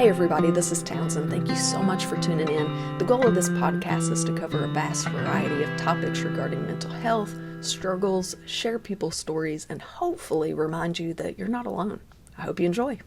Hey everybody, this is Townsend. Thank you so much for tuning in. The goal of this podcast is to cover a vast variety of topics regarding mental health, struggles, share people's stories, and hopefully remind you that you're not alone. I hope you enjoy.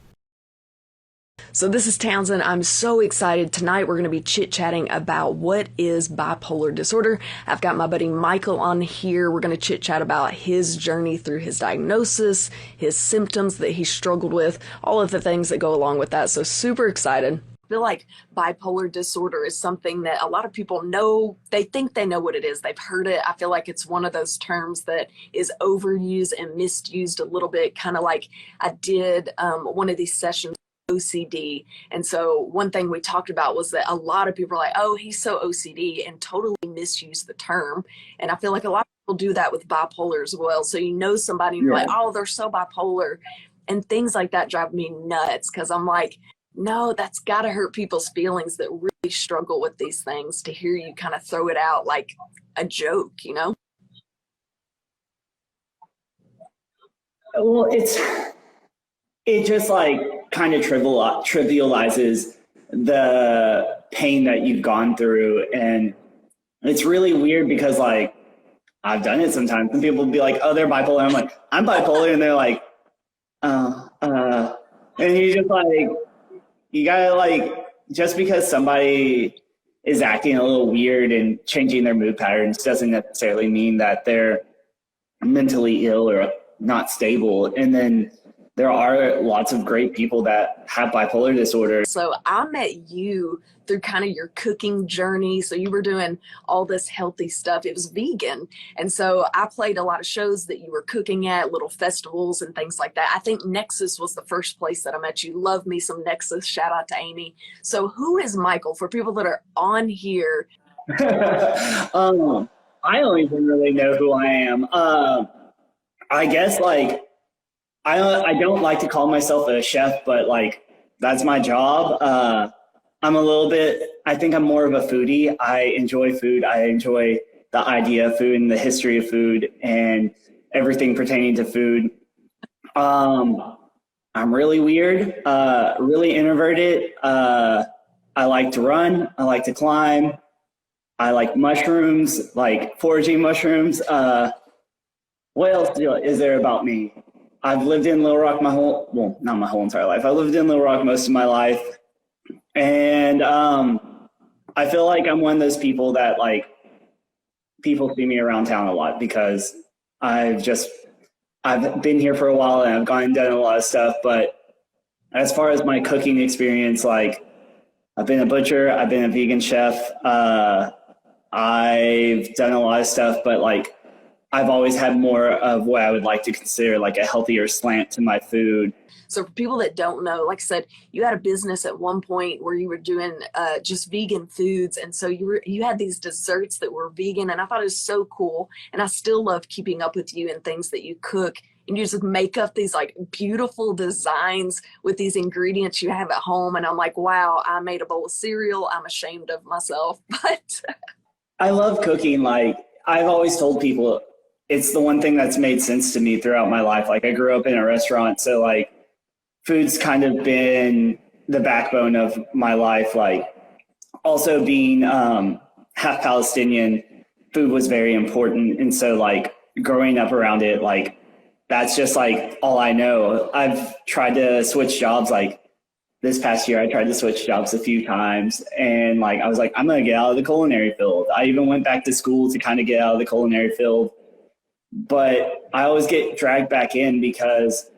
So this is Townsend. I'm so excited. Tonight we're going to be chit-chatting about what is bipolar disorder. I've got my buddy Michael on here. We're going to chit-chat about his journey through his diagnosis, his symptoms that he struggled with, all of the things that go along with that. So super excited. I feel like bipolar disorder is something that a lot of people know. They think they know what it is. They've heard it. I feel like it's one of those terms that is overused and misused a little bit, kind of like I did one of these sessions OCD. And so one thing we talked about was that a lot of people are like, oh, he's so OCD, and totally misuse the term. And I feel like a lot of people do that with bipolar as well. So you know somebody and you're like, oh, they're so bipolar. And things like that drive me nuts because I'm like, no, that's got to hurt people's feelings that really struggle with these things to hear you kind of throw it out like a joke, you know? Well, it just like kind of trivializes the pain that you've gone through. And it's really weird because like I've done it sometimes and people will be like, oh, they're bipolar. I'm like, I'm bipolar. And they're like, and you just like, you gotta like, just because somebody is acting a little weird and changing their mood patterns doesn't necessarily mean that they're mentally ill or not stable. And then there are lots of great people that have bipolar disorder. So I met you through kind of your cooking journey. So you were doing all this healthy stuff. It was vegan. And so I played a lot of shows that you were cooking at, little festivals and things like that. I think Nexus was the first place that I met you. Love me some Nexus. Shout out to Amy. So who is Michael for people that are on here? I don't even really know who I am. I guess like, I don't like to call myself a chef, but like that's my job. I think I'm more of a foodie. I enjoy food. I enjoy the idea of food and the history of food and everything pertaining to food. I'm really weird, really introverted. I like to run. I like to climb. I like mushrooms, like foraging mushrooms. What else is there about me? I've lived in Little Rock not my whole entire life. I lived in Little Rock most of my life. And I feel like I'm one of those people that like people see me around town a lot because I've been here for a while and I've gone and done a lot of stuff. But as far as my cooking experience, like I've been a butcher, I've been a vegan chef. I've done a lot of stuff, but like I've always had more of what I would like to consider like a healthier slant to my food. So for people that don't know, like I said, you had a business at one point where you were doing just vegan foods. And so you had these desserts that were vegan. And I thought it was so cool. And I still love keeping up with you and things that you cook. And you just make up these like beautiful designs with these ingredients you have at home. And I'm like, wow, I made a bowl of cereal. I'm ashamed of myself. But I love cooking. Like I've always told people, it's the one thing that's made sense to me throughout my life. Like I grew up in a restaurant, so like food's kind of been the backbone of my life. Like also being half Palestinian, food was very important. And so like growing up around it, like that's just like all I know. I've tried to switch jobs. Like this past year, I tried to switch jobs a few times. And like I was like, I'm going to get out of the culinary field. I even went back to school to kind of get out of the culinary field. But I always get dragged back in because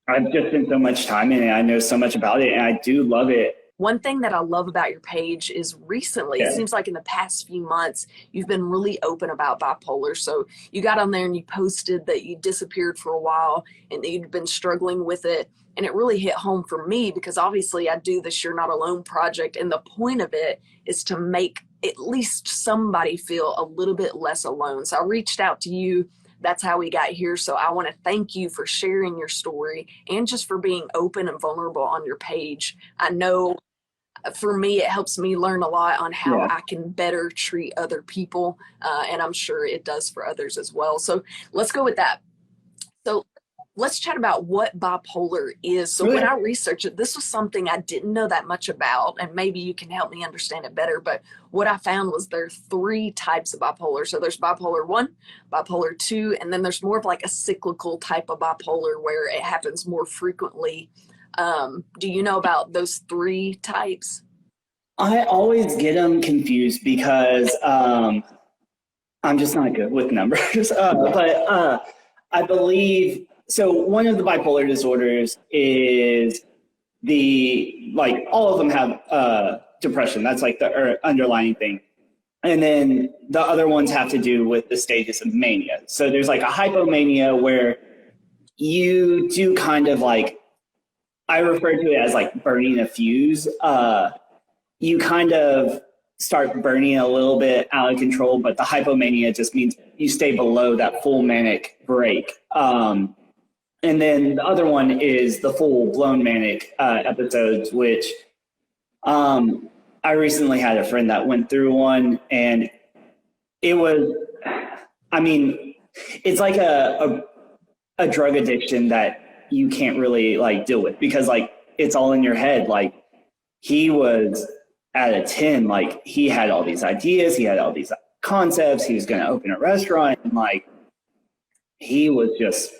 I've just spent so much time in it. I know so much about it and I do love it. One thing that I love about your page is recently, it seems like in the past few months, you've been really open about bipolar. So you got on there and you posted that you disappeared for a while and that you'd been struggling with it. And it really hit home for me because obviously I do this You're Not Alone project. And the point of it is to make at least somebody feel a little bit less alone. So I reached out to you. That's how we got here. So I want to thank you for sharing your story and just for being open and vulnerable on your page. I know for me, it helps me learn a lot on how I can better treat other people. And I'm sure it does for others as well. So let's go with that. So let's chat about what bipolar is. So when I researched it, this was something I didn't know that much about, and maybe you can help me understand it better. But what I found was there are 3 types of bipolar. So there's bipolar 1, bipolar 2, and then there's more of like a cyclical type of bipolar where it happens more frequently. Do you know about those 3 types? I always get them confused because I'm just not good with numbers. But I believe, so one of the bipolar disorders is all of them have depression. That's like the underlying thing. And then the other ones have to do with the stages of mania. So there's like a hypomania where you do kind of like, I refer to it as like burning a fuse. You kind of start burning a little bit out of control, but the hypomania just means you stay below that full manic break. And then the other one is the full-blown manic episodes, which I recently had a friend that went through one, and it was, I mean, it's like a drug addiction that you can't really like deal with because like it's all in your head. Like he was at a 10, like he had all these ideas, he had all these concepts, he was going to open a restaurant, and like he was just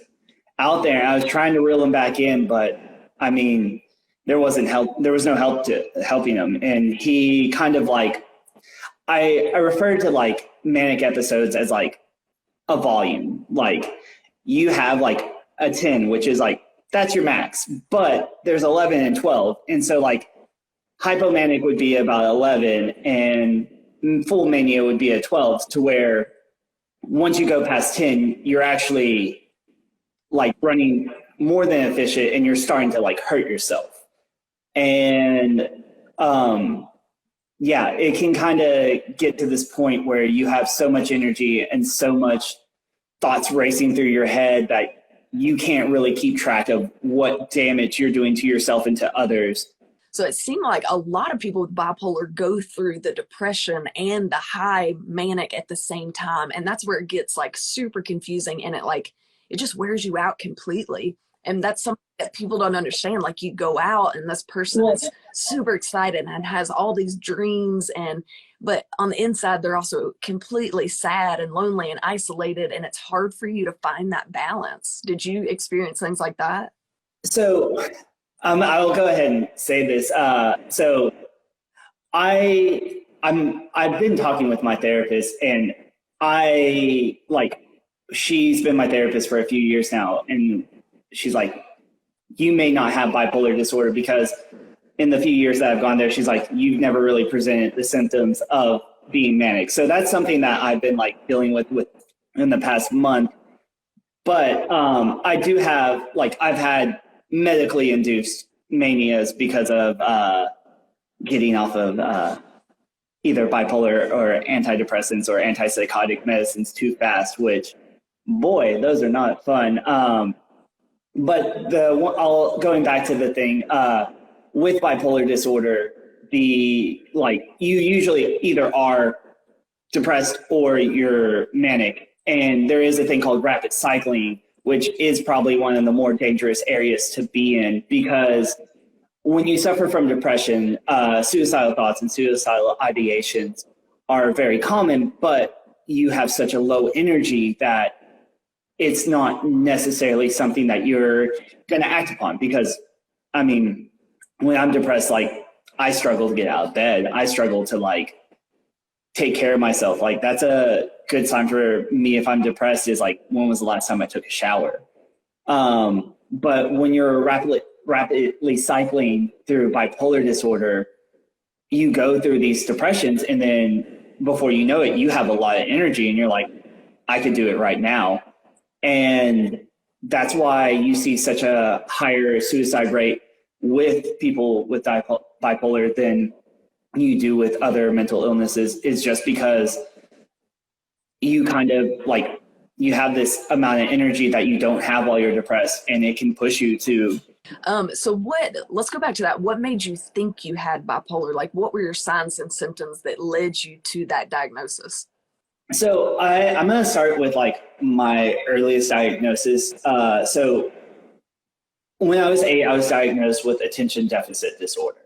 out there. I was trying to reel him back in, but I mean, there was no help to helping him. And he kind of like, I refer to like manic episodes as like a volume. Like you have like a 10, which is like, that's your max, but there's 11 and 12. And so like hypomanic would be about 11 and full mania would be a 12, to where once you go past 10, you're actually like running more than efficient and you're starting to like hurt yourself. And yeah, it can kind of get to this point where you have so much energy and so much thoughts racing through your head that you can't really keep track of what damage you're doing to yourself and to others. So it seemed like a lot of people with bipolar go through the depression and the high manic at the same time. And that's where it gets like super confusing, and it just wears you out completely. And that's something that people don't understand. Like you go out and this person is super excited and has all these dreams, but on the inside, they're also completely sad and lonely and isolated. And it's hard for you to find that balance. Did you experience things like that? So I'll go ahead and say this. So I've been talking with my therapist, and she's been my therapist for a few years now, and she's like, you may not have bipolar disorder, because in the few years that I've gone there, she's like, you've never really presented the symptoms of being manic. So that's something that I've been like dealing with in the past month. But I do have, like, I've had medically induced manias because of getting off of either bipolar or antidepressants or antipsychotic medicines too fast, which, boy, those are not fun. But going back to the thing, with bipolar disorder, you usually either are depressed or you're manic. And there is a thing called rapid cycling, which is probably one of the more dangerous areas to be in, because when you suffer from depression, suicidal thoughts and suicidal ideations are very common, but you have such a low energy that it's not necessarily something that you're going to act upon. Because, I mean, when I'm depressed, like, I struggle to get out of bed. I struggle to, like, take care of myself. Like, that's a good sign for me if I'm depressed, is like, when was the last time I took a shower? But when you're rapidly cycling through bipolar disorder, you go through these depressions, and then before you know it, you have a lot of energy, and you're like, I could do it right now. And that's why you see such a higher suicide rate with people with bipolar than you do with other mental illnesses, is just because you kind of like, you have this amount of energy that you don't have while you're depressed, and it can push you to. Let's go back to that. What made you think you had bipolar? Like, what were your signs and symptoms that led you to that diagnosis? So I'm going to start with like my earliest diagnosis. So when I was 8, I was diagnosed with attention deficit disorder.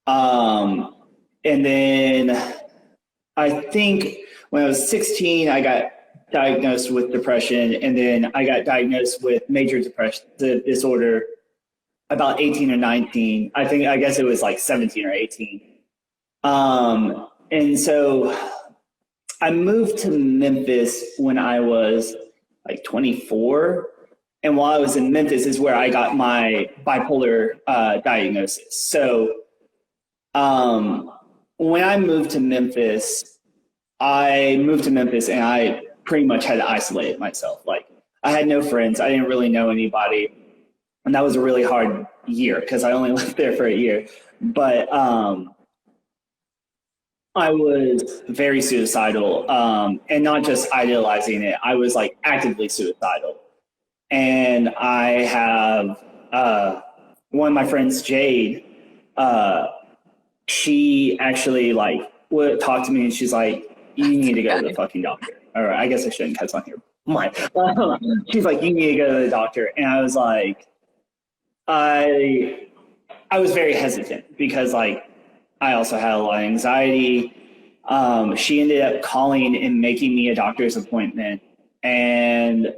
Um, and then I think when I was 16, I got diagnosed with depression, and then I got diagnosed with major depression disorder about 18 or 19. I guess it was like 17 or 18. And so I moved to Memphis when I was like 24. And while I was in Memphis is where I got my bipolar diagnosis. So when I moved to Memphis, and I pretty much had to isolate myself. Like, I had no friends. I didn't really know anybody. And that was a really hard year because I only lived there for a year. But I was very suicidal, and not just idealizing it. I was like actively suicidal. And I have one of my friends, Jade, she actually like would talk to me, and she's like, you need to go to the fucking doctor. Or I guess I shouldn't cuss on here. She's like, you need to go to the doctor. And I was like, I was very hesitant because like I also had a lot of anxiety. She ended up calling and making me a doctor's appointment. And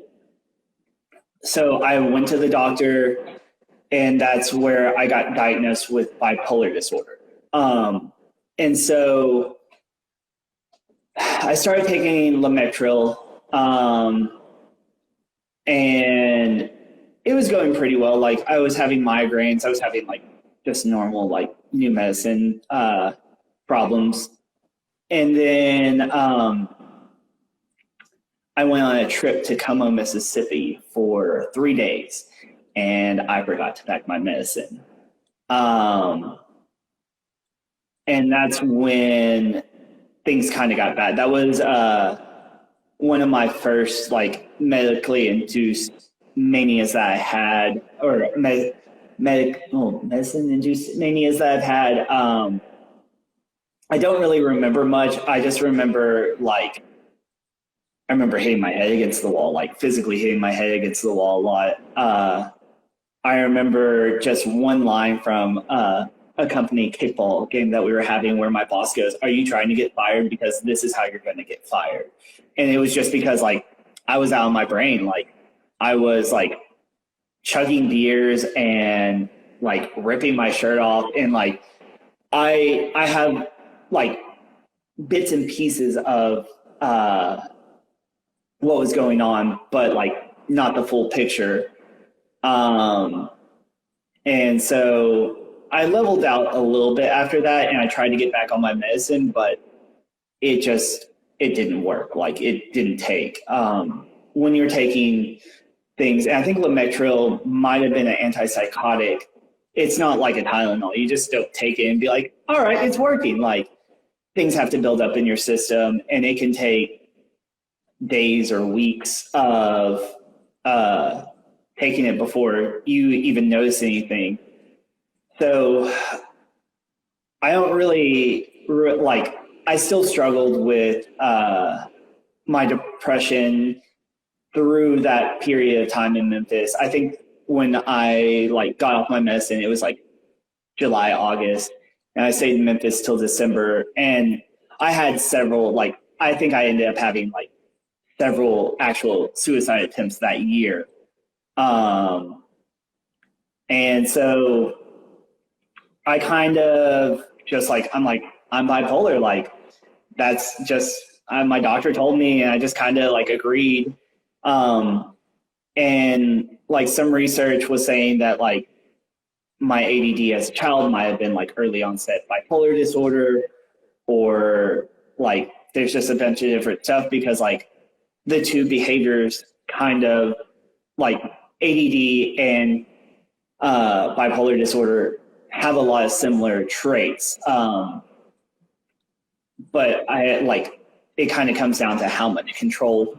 so I went to the doctor, and that's where I got diagnosed with bipolar disorder. And so I started taking Lamictal, and it was going pretty well. Like, I was having migraines. I was having like just normal, like, new medicine problems. And then I went on a trip to Como, Mississippi for 3 days, and I forgot to pack my medicine. And that's when things kind of got bad. That was one of my first like medically induced manias that I had, or medicine induced manias that I've had. I don't really remember much. I just remember like I remember hitting my head against the wall, like physically hitting my head against the wall a lot. I remember just one line from a company kickball game that we were having where my boss goes, "Are you trying to get fired? Because this is how you're going to get fired." And it was just because like I was out of my brain. Like, I was like chugging beers and like ripping my shirt off, and like I have like bits and pieces of what was going on, but like not the full picture. And so I leveled out a little bit after that, and I tried to get back on my medicine, but it didn't work. Like, it didn't take. When you're taking things, and I think Lamictal might have been an antipsychotic. It's not like a Tylenol. You just don't take it and be like, all right, it's working. Like, things have to build up in your system, and it can take days or weeks of taking it before you even notice anything. So I don't really like, I still struggled with my depression through that period of time in Memphis. I think when I like got off my medicine, it was like July, August, and I stayed in Memphis till December. And I had several, like, I think I ended up having like several actual suicide attempts that year. And so I kind of just like, I'm bipolar. Like, that's just, my doctor told me, and I just kind of like agreed. And like some research was saying that like my ADD as a child might have been like early onset bipolar disorder, or like there's just a bunch of different stuff, because like the two behaviors kind of like ADD and bipolar disorder have a lot of similar traits. But it kind of comes down to how much control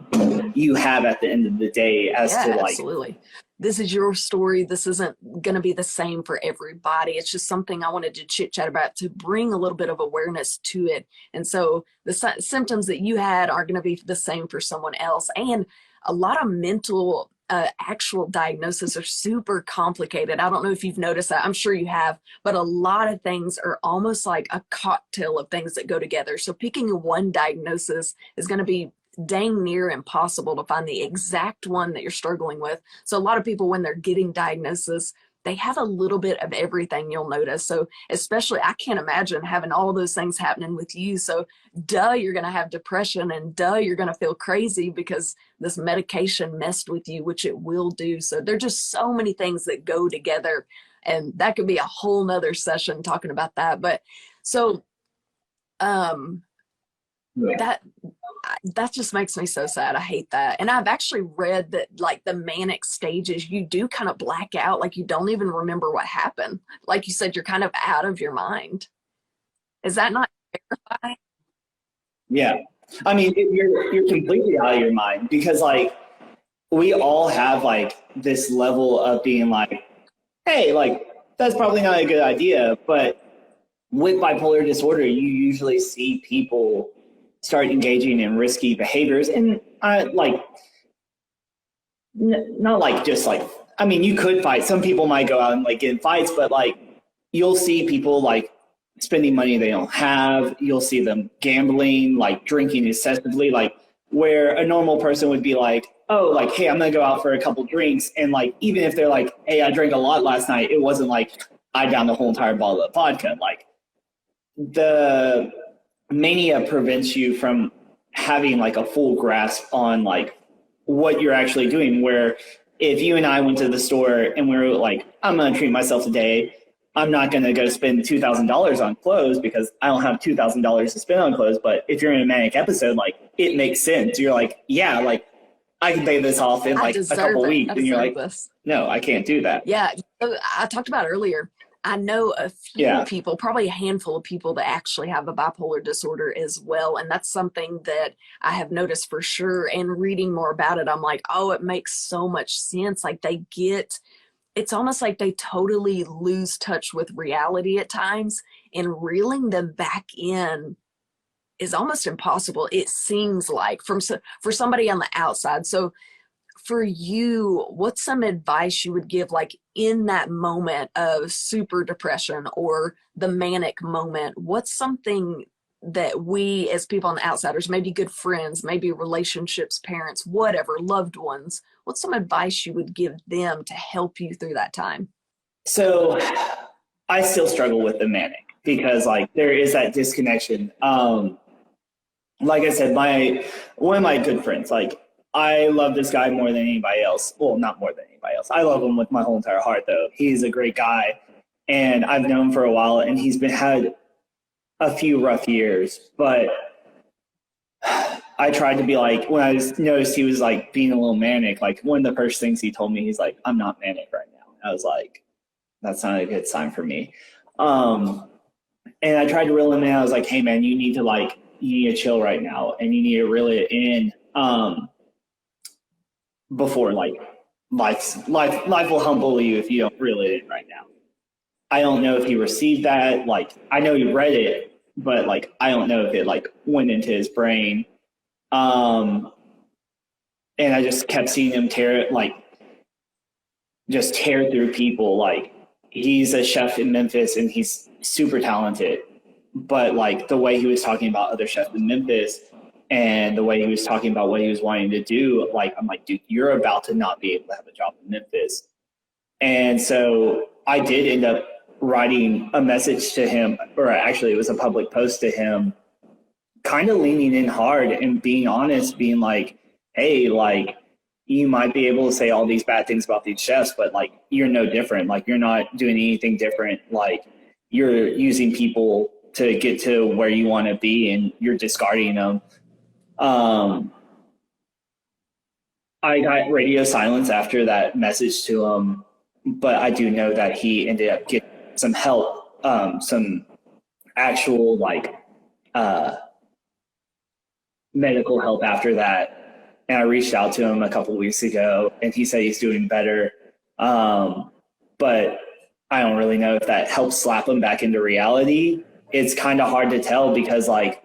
you have at the end of the day as to like. Absolutely. This is your story. This isn't going to be the same for everybody. It's just something I wanted to chit chat about to bring a little bit of awareness to it. And so the symptoms that you had are going to be the same for someone else. And a lot of mental actual diagnosis are super complicated. I don't know if you've noticed that. I'm sure you have, but a lot of things are almost like a cocktail of things that go together. So picking one diagnosis is going to be dang near impossible to find the exact one that you're struggling with. So a lot of people, when they're getting diagnosis, they have a little bit of everything, you'll notice. So especially, I can't imagine having all those things happening with you. So you're going to have depression, and you're going to feel crazy because this medication messed with you, which it will do. So there're just so many things that go together, and that could be a whole nother session talking about that. But so that just makes me so sad. I hate that. And I've actually read that, like, the manic stages, you do kind of black out, like you don't even remember what happened. Like you said, you're kind of out of your mind. Is that not terrifying? Yeah. I mean, you're completely out of your mind, because like we all have like this level of being like, hey, like that's probably not a good idea. But with bipolar disorder, you usually see people start engaging in risky behaviors, and not like just like, I mean, you could fight. Some people might go out and like get in fights, but like you'll see people like spending money they don't have. You'll see them gambling, like drinking excessively, like where a normal person would be like, oh, like, hey, I'm gonna go out for a couple drinks, and like even if they're like, hey, I drank a lot last night, it wasn't like I downed the whole entire bottle of vodka. Like the mania prevents you from having like a full grasp on like what you're actually doing. Where if you and I went to the store and we were like, I'm going to treat myself today, I'm not going to go spend $2,000 on clothes because I don't have $2,000 to spend on clothes. But if you're in a manic episode, like it makes sense. You're like, yeah, like I can pay this off in like a couple weeks. And you're like, no, I can't do that. Yeah. I talked about earlier, I know a few people, probably a handful of people that actually have a bipolar disorder as well. And that's something that I have noticed for sure. And reading more about it, I'm like, oh, it makes so much sense. Like it's almost like they totally lose touch with reality at times, and reeling them back in is almost impossible. It seems like for somebody on the outside. So for you, what's some advice you would give, like in that moment of super depression or the manic moment? What's something that we as people on the outsiders, maybe good friends, maybe relationships, parents, whatever, loved ones, what's some advice you would give them to help you through that time? So I still struggle with the manic because like there is that disconnection. Like I said, one of my good friends, like I love this guy more than anybody else. Well, not more than anybody else. I love him with my whole entire heart, though. He's a great guy, and I've known him for a while, and he's had a few rough years. But I tried to be like, when I noticed he was like being a little manic, like one of the first things he told me, he's like, I'm not manic right now. I was like, that's not a good sign for me. And I tried to reel him in. I was like, hey man, you need to chill right now, and you need to reel it in. Before like life will humble you if you don't reel it in right now. I don't know if he received that. Like I know he read it, but like I don't know if it like went into his brain. And I just kept seeing him tear through people. Like he's a chef in Memphis and he's super talented, but like the way he was talking about other chefs in Memphis and the way he was talking about what he was wanting to do, like, I'm like, dude, you're about to not be able to have a job in Memphis. And so I did end up writing a message to him, or actually it was a public post to him, kind of leaning in hard and being honest, being like, hey, like, you might be able to say all these bad things about these chefs, but like, you're no different. Like, you're not doing anything different. Like, you're using people to get to where you want to be and you're discarding them. I got radio silence after that message to him, but I do know that he ended up getting some help, some actual medical help after that. And I reached out to him a couple of weeks ago and he said he's doing better. But I don't really know if that helps slap him back into reality. It's kind of hard to tell because like,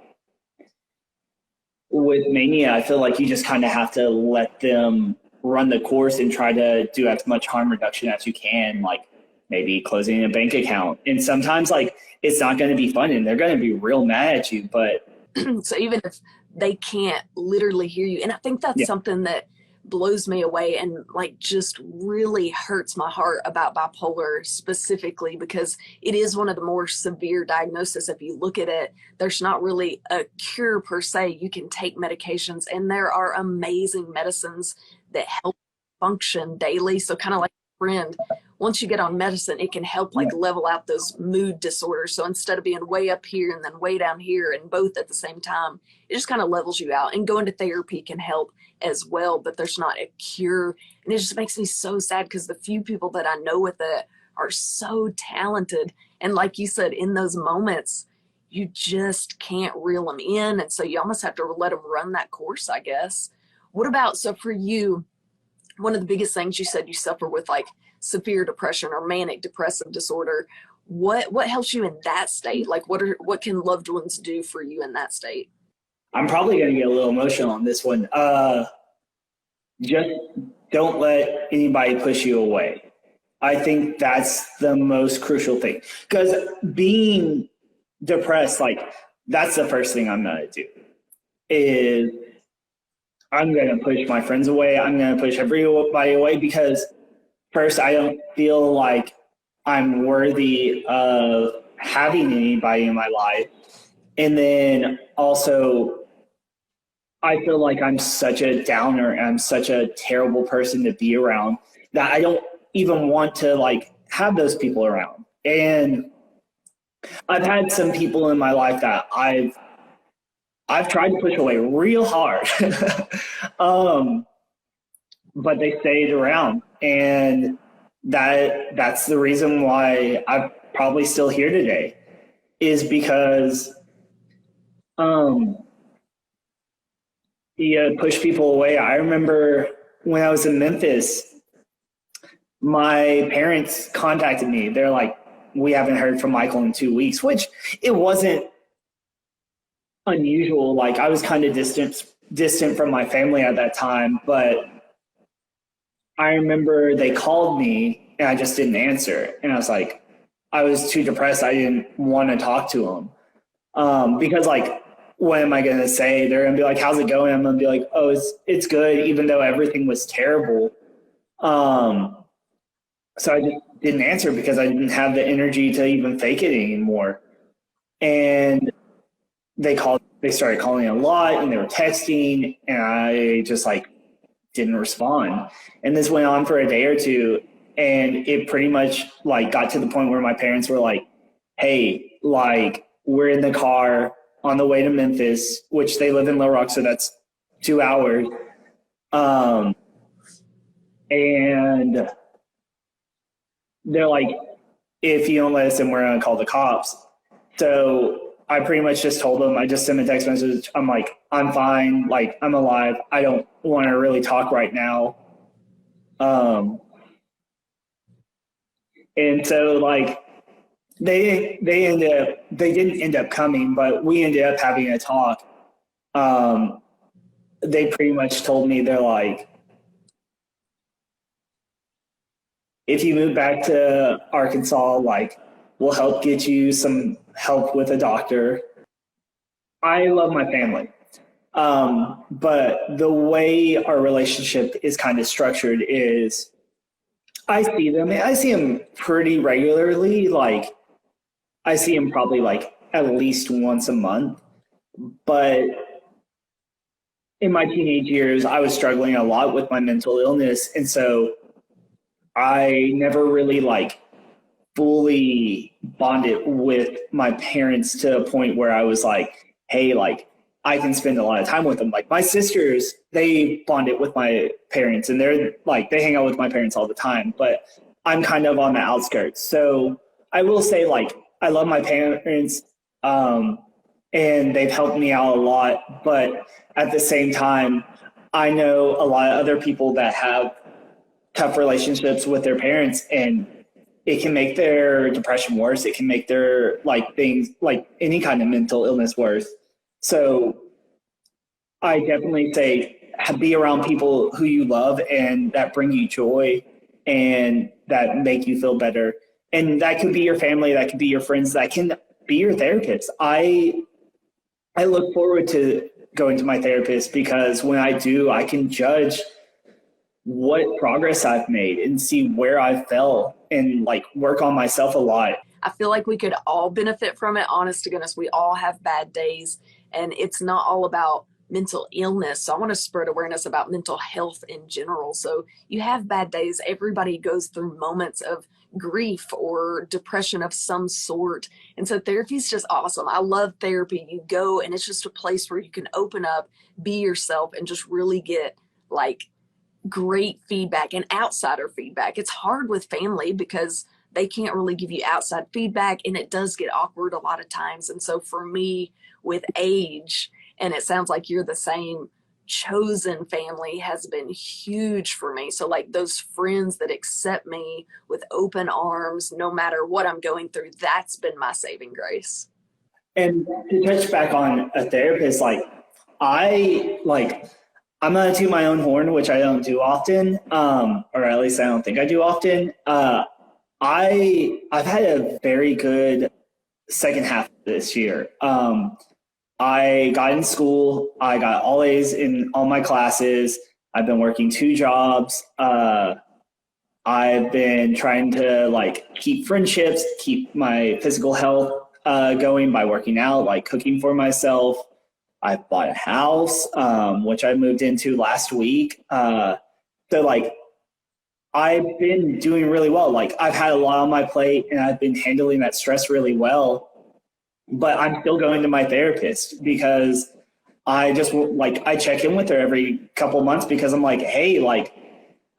with mania, I feel like you just kind of have to let them run the course and try to do as much harm reduction as you can, like maybe closing a bank account. And sometimes like it's not going to be fun and they're going to be real mad at you, but so even if they can't literally hear you, and I think that's something that blows me away and like just really hurts my heart about bipolar specifically, because it is one of the more severe diagnoses. If you look at it, there's not really a cure per se. You can take medications, and there are amazing medicines that help function daily. So kind of like a friend, once you get on medicine, it can help like level out those mood disorders. So instead of being way up here and then way down here and both at the same time, it just kind of levels you out. And going to therapy can help as well, but there's not a cure. And it just makes me so sad, because the few people that I know with it are so talented. And like you said, in those moments, you just can't reel them in. And so you almost have to let them run that course, I guess. What about, so for you, one of the biggest things you said you suffer with like severe depression or manic depressive disorder. What helps you in that state? Like what can loved ones do for you in that state? I'm probably going to get a little emotional on this one. Just don't let anybody push you away. I think that's the most crucial thing, because being depressed, like that's the first thing I'm going to do is I'm going to push my friends away. I'm going to push everybody away, because first, I don't feel like I'm worthy of having anybody in my life. And then also, I feel like I'm such a downer and I'm such a terrible person to be around that I don't even want to like have those people around. And I've had some people in my life that I've tried to push away real hard. But they stayed around, and that's the reason why I'm probably still here today, is because you push people away. I remember when I was in Memphis, my parents contacted me. They're like, we haven't heard from Michael in 2 weeks, which it wasn't unusual. Like I was kind of distant from my family at that time, but I remember they called me and I just didn't answer. And I was like, I was too depressed. I didn't want to talk to them. Because like, what am I going to say? They're going to be like, how's it going? I'm going to be like, oh, it's good, even though everything was terrible. So I just didn't answer because I didn't have the energy to even fake it anymore. And they started calling a lot, and they were texting, and I just like didn't respond. And this went on for a day or two, and it pretty much like got to the point where my parents were like, hey, like we're in the car on the way to Memphis, which they live in Little Rock, so that's 2 hours. And they're like, if you don't let us in, we're going to call the cops. So I pretty much just told them, I just sent a text message. I'm like, I'm fine. Like, I'm alive. I don't want to really talk right now. And so like they didn't end up coming, but we ended up having a talk. They pretty much told me, they're like, if you move back to Arkansas, like we'll help get you some help with a doctor. I love my family. But the way our relationship is kind of structured is I see them pretty regularly. Like I see them probably like at least once a month. But in my teenage years, I was struggling a lot with my mental illness. And so I never really like fully bonded with my parents to a point where I was like, hey, like I can spend a lot of time with them. Like my sisters, they bonded with my parents, and they're like, they hang out with my parents all the time, but I'm kind of on the outskirts. So I will say like, I love my parents, and they've helped me out a lot. But at the same time, I know a lot of other people that have tough relationships with their parents, and it can make their depression worse. It can make their like things like any kind of mental illness worse. So I definitely say be around people who you love and that bring you joy and that make you feel better. And that could be your family, that could be your friends, that can be your therapist. I look forward to going to my therapist because when I do, I can judge what progress I've made and see where I fell and like work on myself a lot. I feel like we could all benefit from it. Honest to goodness, we all have bad days, and it's not all about mental illness. So I want to spread awareness about mental health in general. So you have bad days. Everybody goes through moments of grief or depression of some sort. And so therapy is just awesome. I love therapy. You go and it's just a place where you can open up, be yourself, and just really get like great feedback and outsider feedback. It's hard with family because they can't really give you outside feedback, and it does get awkward a lot of times. And so for me, with age, and it sounds like you're the same, chosen family has been huge for me. So like those friends that accept me with open arms, no matter what I'm going through, that's been my saving grace. And to touch back on a therapist, I'm gonna toot my own horn, which I don't do often, or at least I don't think I do often. I've had a very good second half this year. I got in school. I got all A's in all my classes. I've been working 2 jobs. I've been trying to like keep friendships, keep my physical health going by working out, like cooking for myself. I bought a house, which I moved into last week. So like I've been doing really well. Like I've had a lot on my plate and I've been handling that stress really well. But I'm still going to my therapist because I just like I check in with her every couple months because I'm like, hey, like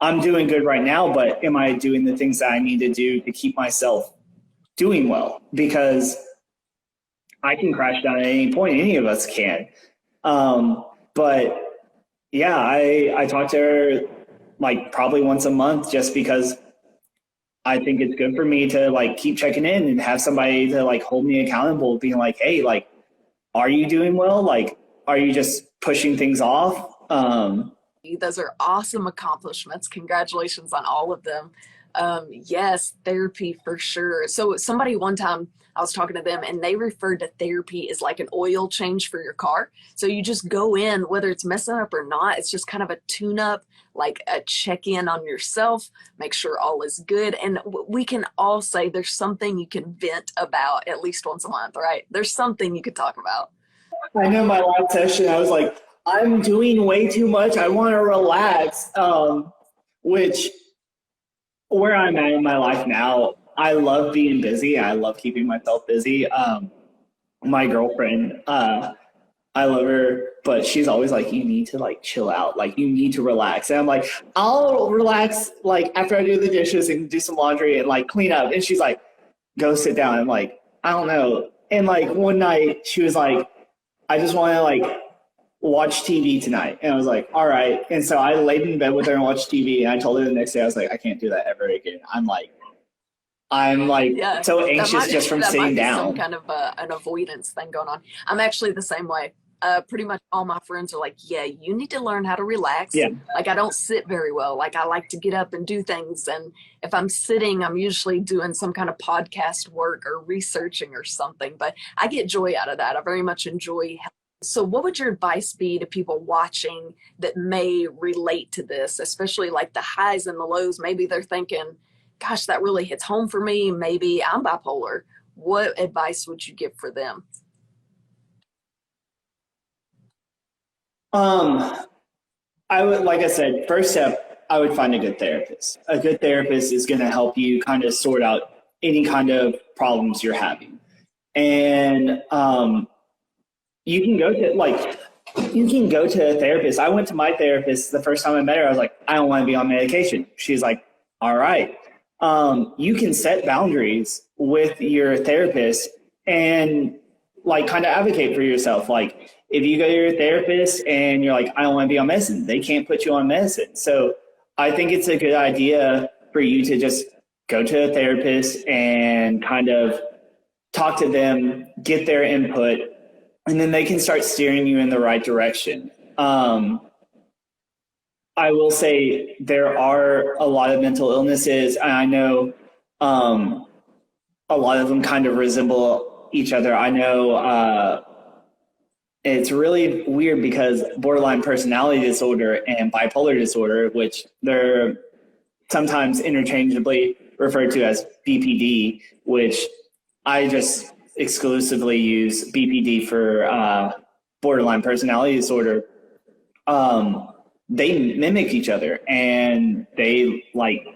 I'm doing good right now, but am I doing the things that I need to do to keep myself doing well? Because I can crash down at any point. Any of us can. But yeah, I talk to her like probably once a month just because I think it's good for me to like keep checking in and have somebody to like hold me accountable, being like, hey, like, are you doing well? Like, are you just pushing things off? Those are awesome accomplishments. Congratulations on all of them. Yes, therapy for sure. So somebody one time, I was talking to them and they referred to therapy as like an oil change for your car. So you just go in, whether it's messing up or not, it's just kind of a tune up, like a check in on yourself, make sure all is good. And we can all say there's something you can vent about at least once a month, right? There's something you could talk about. I know my last session, I was like, I'm doing way too much. I want to relax, which where I'm at in my life now, I love being busy. I love keeping myself busy. My girlfriend, I love her, but she's always like, you need to like chill out. Like you need to relax. And I'm like, I'll relax like after I do the dishes and do some laundry and like clean up. And she's like, go sit down. I'm like, I don't know. And like one night she was like, I just want to like watch TV tonight. And I was like, all right. And so I laid in bed with her and watched TV. And I told her the next day, I was like, I can't do that ever again. I'm like yeah, so anxious just from sitting down. Some kind of an avoidance thing going on. I'm actually the same way. Pretty much all my friends are like, yeah, you need to learn how to relax. Yeah. Like I don't sit very well. Like I like to get up and do things. And if I'm sitting, I'm usually doing some kind of podcast work or researching or something. But I get joy out of that. I very much enjoy. So what would your advice be to people watching that may relate to this, especially like the highs and the lows? Maybe they're thinking, gosh, that really hits home for me. Maybe I'm bipolar. What advice would you give for them? I would, like I said, first step, I would find a good therapist. A good therapist is going to help you kind of sort out any kind of problems you're having. And you can go to a therapist. I went to my therapist the first time I met her. I was like, I don't want to be on medication. She's like, all right. You can set boundaries with your therapist and like kind of advocate for yourself. Like if you go to your therapist and you're like, I don't want to be on medicine, they can't put you on medicine. So I think it's a good idea for you to just go to a therapist and kind of talk to them, get their input, and then they can start steering you in the right direction. I will say there are a lot of mental illnesses, and I know a lot of them kind of resemble each other. I know it's really weird because borderline personality disorder and bipolar disorder, which they're sometimes interchangeably referred to as BPD, which I just exclusively use BPD for borderline personality disorder. They mimic each other, and they like,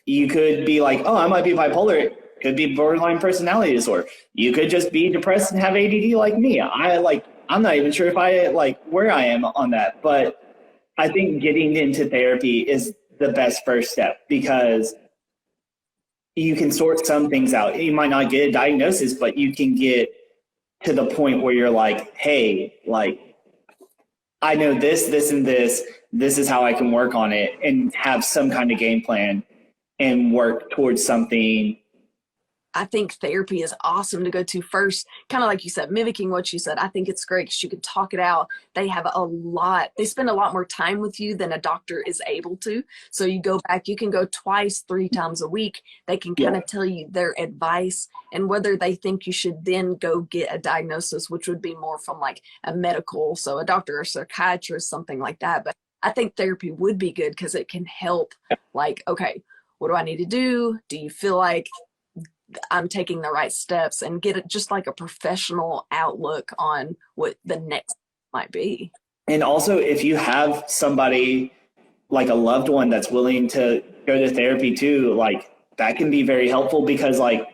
you could be like, oh, I might be bipolar. It could be borderline personality disorder. You could just be depressed and have ADD like me. I'm not even sure if I like where I am on that, but I think getting into therapy is the best first step because you can sort some things out. You might not get a diagnosis, but you can get to the point where you're like, hey, like, I know this, this, and this. This is how I can work on it and have some kind of game plan and work towards something. I think therapy is awesome to go to first, kind of like you said, mimicking what you said. I think it's great because you can talk it out. They spend a lot more time with you than a doctor is able to. So you go back, you can go twice, 3 times a week. They can kind of tell you their advice and whether they think you should then go get a diagnosis, which would be more from like a medical, so a doctor or psychiatrist, something like that. But I think therapy would be good because it can help, like, okay, what do I need to do? Do you feel like I'm taking the right steps, and get it just like a professional outlook on what the next might be. And also, if you have somebody like a loved one that's willing to go to therapy too, like that can be very helpful because like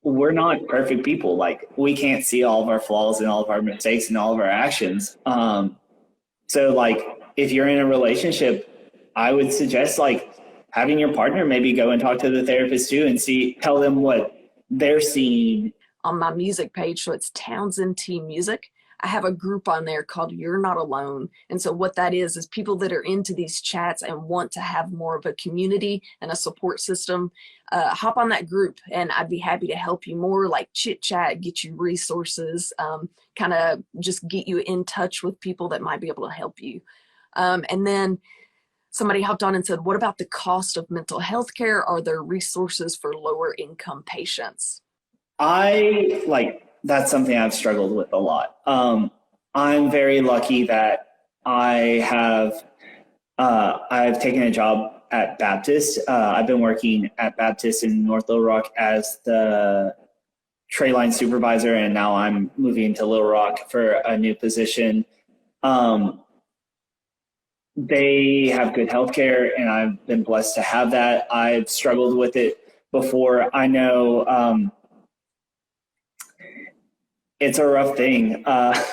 we're not perfect people. Like we can't see all of our flaws and all of our mistakes and all of our actions. So like if you're in a relationship, I would suggest like having your partner maybe go and talk to the therapist too and tell them what they're seeing. On my music page, so it's Townsendtmusic, I have a group on there called You're Not Alone. And so what that is people that are into these chats and want to have more of a community and a support system, hop on that group and I'd be happy to help you more, like chit chat, get you resources, kind of just get you in touch with people that might be able to help you. And then somebody hopped on and said, what about the cost of mental health care? Are there resources for lower income patients? That's something I've struggled with a lot. I'm very lucky that I've taken a job at Baptist. I've been working at Baptist in North Little Rock as the tray line supervisor, and now I'm moving to Little Rock for a new position. They have good healthcare, and I've been blessed to have that. I've struggled with it before. I know it's a rough thing. I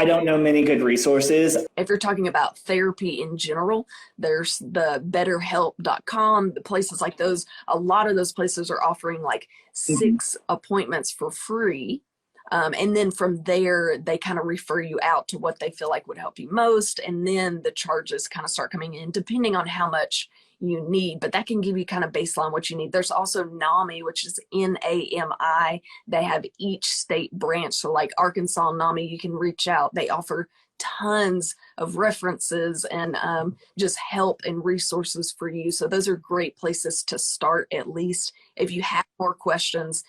don't know many good resources. If you're talking about therapy in general, there's the betterhelp.com, the places like those. A lot of those places are offering like 6 appointments for free. And then from there, they kind of refer you out to what they feel like would help you most. And then the charges kind of start coming in depending on how much you need, but that can give you kind of baseline what you need. There's also NAMI, which is NAMI. They have each state branch. So like Arkansas NAMI, you can reach out. They offer tons of references and just help and resources for you. So those are great places to start, at least. If you have more questions,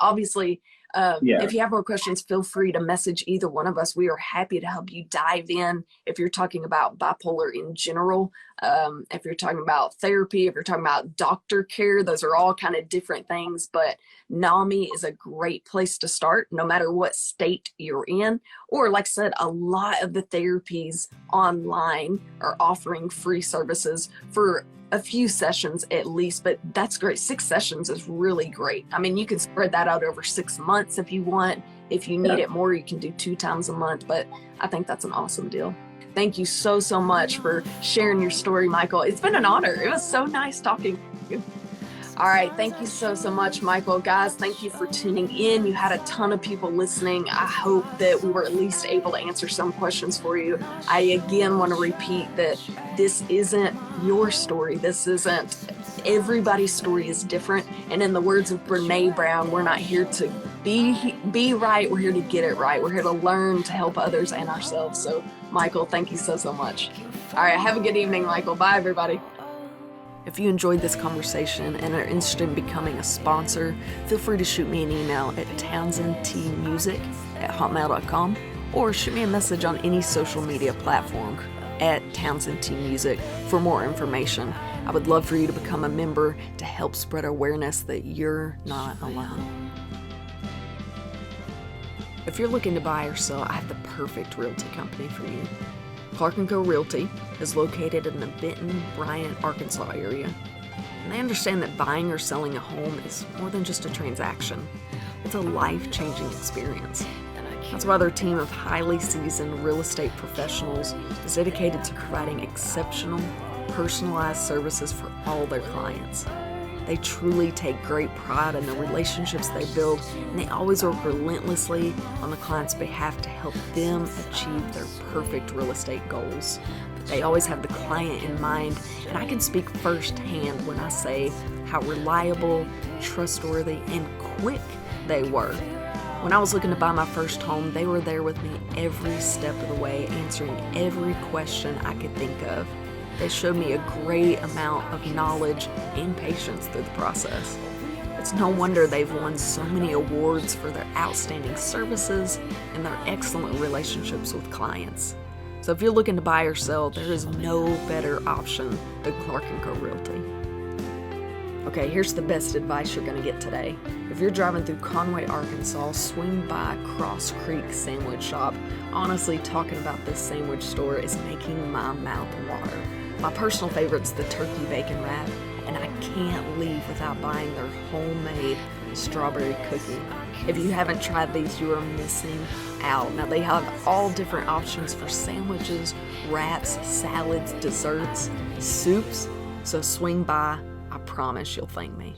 obviously, if you have more questions, feel free to message either one of us. We are happy to help you dive in. If you're talking about bipolar in general, if you're talking about therapy, if you're talking about doctor care, those are all kind of different things. But NAMI is a great place to start, no matter what state you're in. Or like I said, a lot of the therapies online are offering free services for a few sessions at least, but that's great. 6 sessions is really great. I mean, you can spread that out over 6 months if you want. If you need it more, you can do 2 times a month, but I think that's an awesome deal. Thank you so much for sharing your story, Michael. It's been an honor. It was so nice talking to you. All right. Thank you so much, Michael. Guys, thank you for tuning in. You had a ton of people listening. I hope that we were at least able to answer some questions for you. I again want to repeat that this isn't your story. This isn't, everybody's story is different. And in the words of Brene Brown, we're not here to be right. We're here to get it right. We're here to learn to help others and ourselves. So, Michael, thank you so much. All right, have a good evening, Michael. Bye, everybody. If you enjoyed this conversation and are interested in becoming a sponsor, feel free to shoot me an email at townsendtmusic@hotmail.com or shoot me a message on any social media platform at Townsendtmusic for more information. I would love for you to become a member to help spread awareness that you're not alone. If you're looking to buy or sell, I have the perfect realty company for you. Clark & Co. Realty is located in the Benton, Bryant, Arkansas area. And they understand that buying or selling a home is more than just a transaction. It's a life-changing experience. That's why their team of highly seasoned real estate professionals is dedicated to providing exceptional, personalized services for all their clients. They truly take great pride in the relationships they build, and they always work relentlessly on the client's behalf to help them achieve their perfect real estate goals. They always have the client in mind, and I can speak firsthand when I say how reliable, trustworthy, and quick they were. When I was looking to buy my first home, they were there with me every step of the way, answering every question I could think of. They showed me a great amount of knowledge and patience through the process. It's no wonder they've won so many awards for their outstanding services and their excellent relationships with clients. So if you're looking to buy or sell, there is no better option than Clark & Co. Realty. Okay, here's the best advice you're going to get today. If you're driving through Conway, Arkansas, swing by Cross Creek Sandwich Shop. Honestly, talking about this sandwich store is making my mouth water. My personal favorite's the turkey bacon wrap, and I can't leave without buying their homemade strawberry cookie. If you haven't tried these, you are missing out. Now, they have all different options for sandwiches, wraps, salads, desserts, soups, so swing by. I promise you'll thank me.